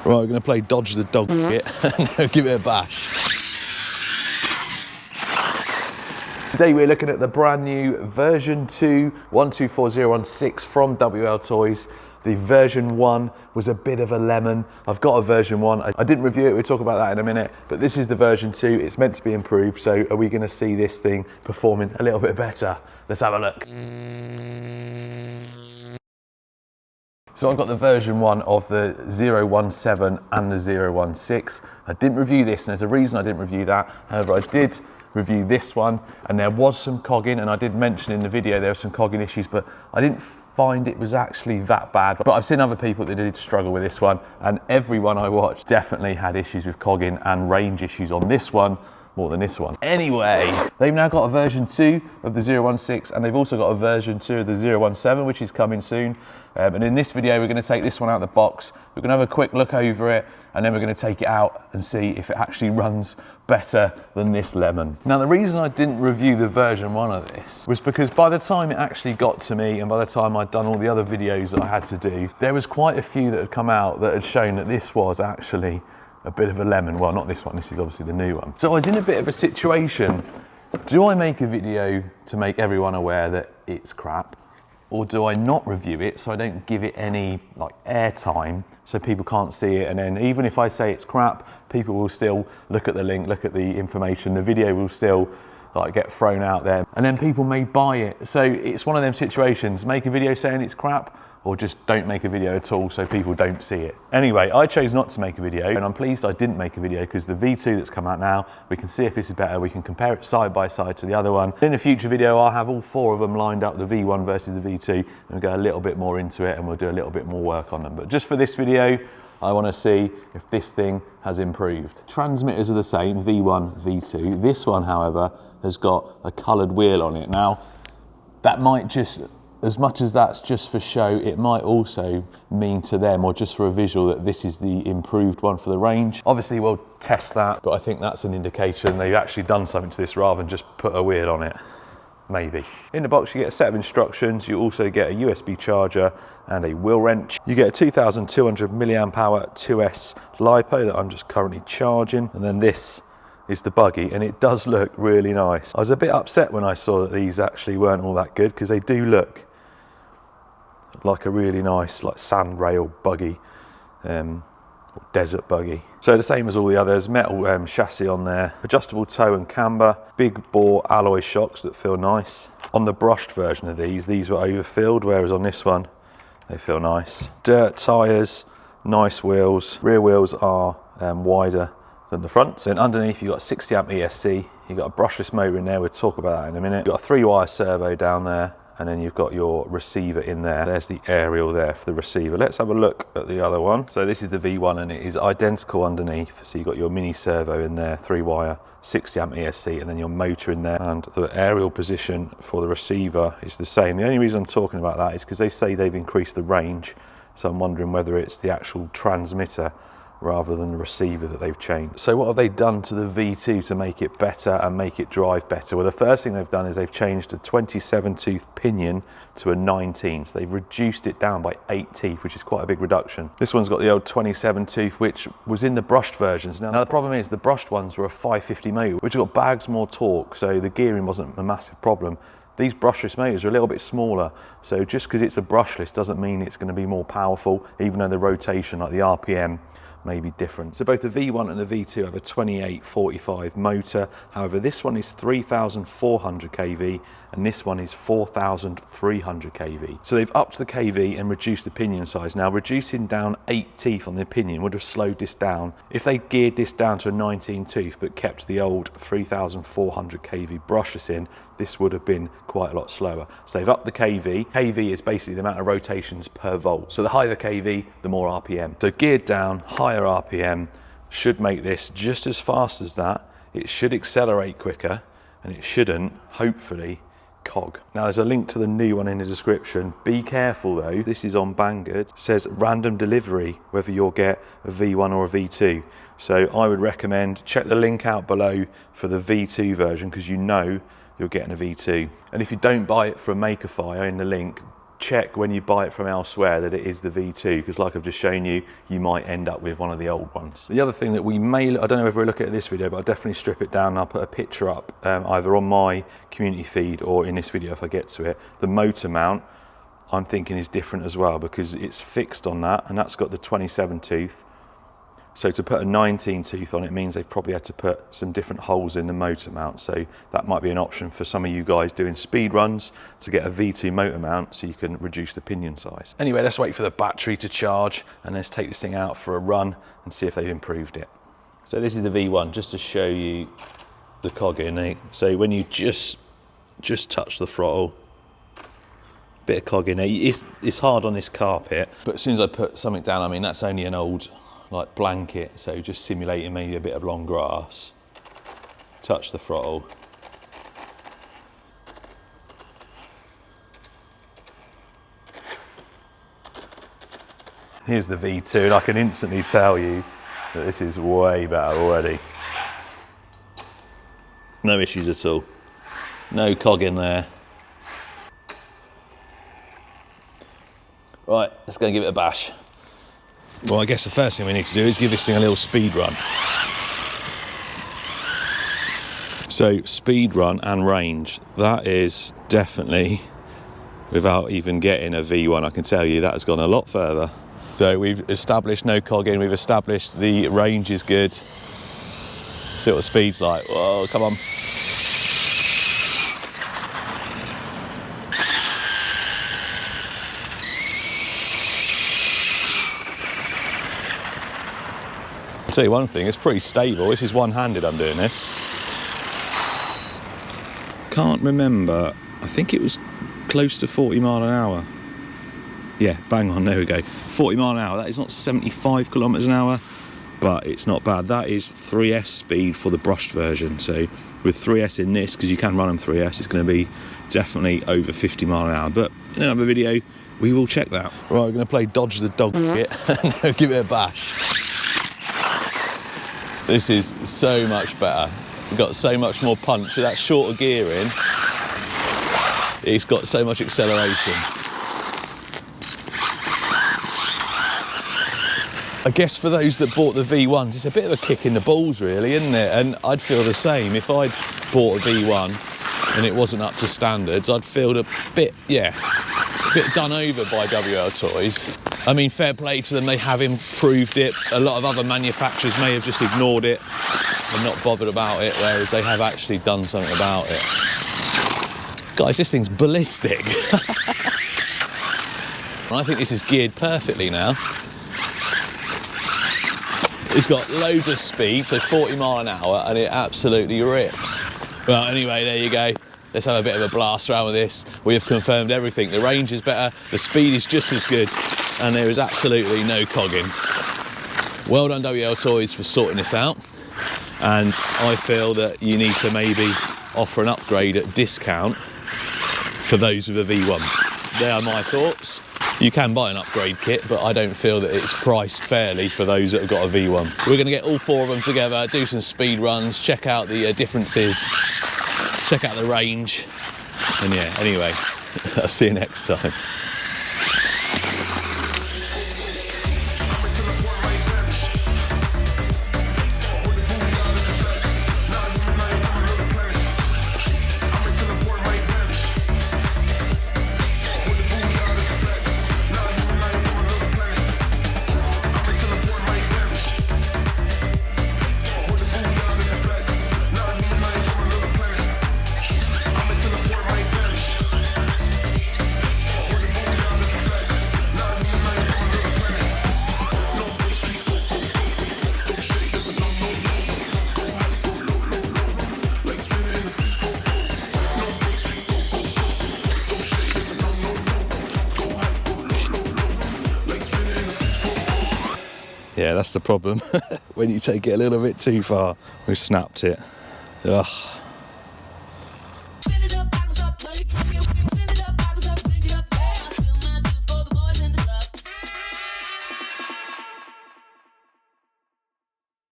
Right, we're going to play dodge the dog bit and give it a bash. Today we're looking at the brand new version 2 124016 from WLtoys. The version 1 was a bit of a lemon. I've got a version 1. I didn't review it, we'll talk about that in a minute, but this is the version 2. It's meant to be improved, so are we going to see this thing performing a little bit better? Let's have a look. So I've got the version 1 of the 017 and the 016. I didn't review this, and there's a reason I didn't review that. However, I did review this one, and there was some cogging, and I did mention in the video there were some cogging issues, but I didn't find it was actually that bad. But I've seen other people that did struggle with this one, and everyone I watched definitely had issues with cogging and range issues on this one more than this one. Anyway, they've now got a version 2 of the 016, and they've also got a version 2 of the 017, which is coming soon. And in this video, we're going to take this one out of the box. We're going to have a quick look over it, and then we're going to take it out and see if it actually runs better than this lemon. Now, the reason I didn't review the version 1 of this was because by the time it actually got to me, and by the time I'd done all the other videos that I had to do, there was quite a few that had come out that had shown that this was actually a bit of a lemon. Well, not this one, this is obviously the new one. So I was in a bit of a situation. Do I make a video to make everyone aware that it's crap? Or do I not review it so I don't give it any like airtime so people can't see it, and then even if I say it's crap, people will still look at the link, look at the information, the video will still like get thrown out there, and then people may buy it. So it's one of them situations, make a video saying it's crap, or just don't make a video at all so people don't see it. Anyway, I chose not to make a video, and I'm pleased I didn't make a video because the V2 that's come out now, we can see if this is better, we can compare it side by side to the other one. In a future video, I'll have all 4 of them lined up, the V1 versus the V2, and we'll go a little bit more into it and we'll do a little bit more work on them. But just for this video, I want to see if this thing has improved. Transmitters are the same, V1, V2. This one, however, has got a coloured wheel on it. Now, that might just, as much as that's just for show, it might also mean to them, or just for a visual, that this is the improved one for the range. Obviously we'll test that, but I think that's an indication they've actually done something to this rather than just put a wheel on it. Maybe. In the box you get a set of instructions, you also get a USB charger and a wheel wrench. You get a 2200 milliamp hour 2S LiPo that I'm just currently charging, and then this is the buggy, and it does look really nice. I was a bit upset when I saw that these actually weren't all that good, because they do look like a really nice like sand rail buggy, desert buggy. So the same as all the others, metal chassis on there, adjustable toe and camber, big bore alloy shocks that feel nice. On the brushed version of these were overfilled, whereas on this one they feel nice. Dirt tyres, nice wheels. Rear wheels are wider than the front. Then underneath you've got 60 amp ESC, you've got a brushless motor in there, we'll talk about that in a minute. You've got a 3-wire servo down there, and then you've got your receiver in there. There's the aerial there for the receiver. Let's have a look at the other one. So this is the V1, and it is identical underneath. So you've got your mini servo in there, 3-wire, 60 amp ESC, and then your motor in there. And the aerial position for the receiver is the same. The only reason I'm talking about that is because they say they've increased the range. So I'm wondering whether it's the actual transmitter rather than the receiver that they've changed. So what have they done to the V2 to make it better and make it drive better? Well, the first thing they've done is they've changed a 27 tooth pinion to a 19. So they've reduced it down by 8 teeth, which is quite a big reduction. This one's got the old 27 tooth, which was in the brushed versions. Now the problem is the brushed ones were a 550 motor, which got bags more torque, so the gearing wasn't a massive problem. These brushless motors are a little bit smaller, so just because it's a brushless doesn't mean it's going to be more powerful, even though the rotation, like the RPM, may be different. So both the V1 and the V2 have a 2845 motor. However, this one is 3400 kV and this one is 4300 kV. So they've upped the kV and reduced the pinion size. Now, reducing down 8 teeth on the pinion would have slowed this down. If they geared this down to a 19 tooth but kept the old 3400 kV brushless in, this would have been quite a lot slower. So they've upped the kV. kV is basically the amount of rotations per volt. So the higher the kV, the more RPM. So geared down, higher RPM should make this just as fast as that. It should accelerate quicker, and it shouldn't, hopefully, cog. Now there's a link to the new one in the description. Be careful though, this is on Banggood. It says random delivery, whether you'll get a V1 or a V2. So I would recommend check the link out below for the V2 version, because you know you're getting a V2. And if you don't buy it from Makerfire in the link, check when you buy it from elsewhere that it is the V2, because like I've just shown you, you might end up with one of the old ones. The other thing that we may, I don't know if we'll look at this video, but I'll definitely strip it down and I'll put a picture up either on my community feed or in this video if I get to it. The motor mount, I'm thinking is different as well, because it's fixed on that, and that's got the 27 tooth. So to put a 19 tooth on it means they've probably had to put some different holes in the motor mount. So that might be an option for some of you guys doing speed runs, to get a V2 motor mount so you can reduce the pinion size. Anyway, let's wait for the battery to charge and let's take this thing out for a run and see if they've improved it. So this is the V1, just to show you the cogging. So when you just touch the throttle, bit of cogging. It's hard on this carpet, but as soon as I put something down, I mean, that's only an old like blanket, so just simulating maybe a bit of long grass. Touch the throttle. Here's the V2, and I can instantly tell you that this is way better already. No issues at all. No cogging there. Right, let's go and give it a bash. Well, I guess the first thing we need to do is give this thing a little speed run. So, speed run and range, that is definitely, without even getting a V1, I can tell you that has gone a lot further. So we've established no cogging, we've established the range is good. See what the speed's like. Whoa, come on. I'll tell you one thing, it's pretty stable. This is one-handed I'm doing this. Can't remember, I think it was close to 40 mile an hour. Yeah, bang on, there we go. 40 mile an hour, that is not 75 kilometers an hour, but it's not bad. That is 3S speed for the brushed version. So with 3S in this, because you can run on 3S, it's going to be definitely over 50 mile an hour. But in another video, we will check that. Right, we're going to play dodge the dog bit and give it a bash. This is so much better. We've got so much more punch. With that shorter gearing, it's got so much acceleration. I guess for those that bought the V1s, it's a bit of a kick in the balls really, isn't it? And I'd feel the same. If I'd bought a V1 and it wasn't up to standards, I'd feel a bit done over by WLtoys. I mean, fair play to them, they have improved it. A lot of other manufacturers may have just ignored it and not bothered about it, whereas they have actually done something about it. Guys, this thing's ballistic. I think this is geared perfectly now. It's got loads of speed, so 40 mile an hour, and it absolutely rips. Well, anyway, there you go. Let's have a bit of a blast around with this. We have confirmed everything. The range is better, the speed is just as good, and there is absolutely no cogging. Well done, WLtoys, for sorting this out. And I feel that you need to maybe offer an upgrade at discount for those with a V1. They are my thoughts. You can buy an upgrade kit, but I don't feel that it's priced fairly for those that have got a V1. We're going to get all four of them together, do some speed runs, check out the differences, check out the range, and yeah, anyway, I'll see you next time. Yeah, that's the problem. When you take it a little bit too far, we've snapped it. Ugh.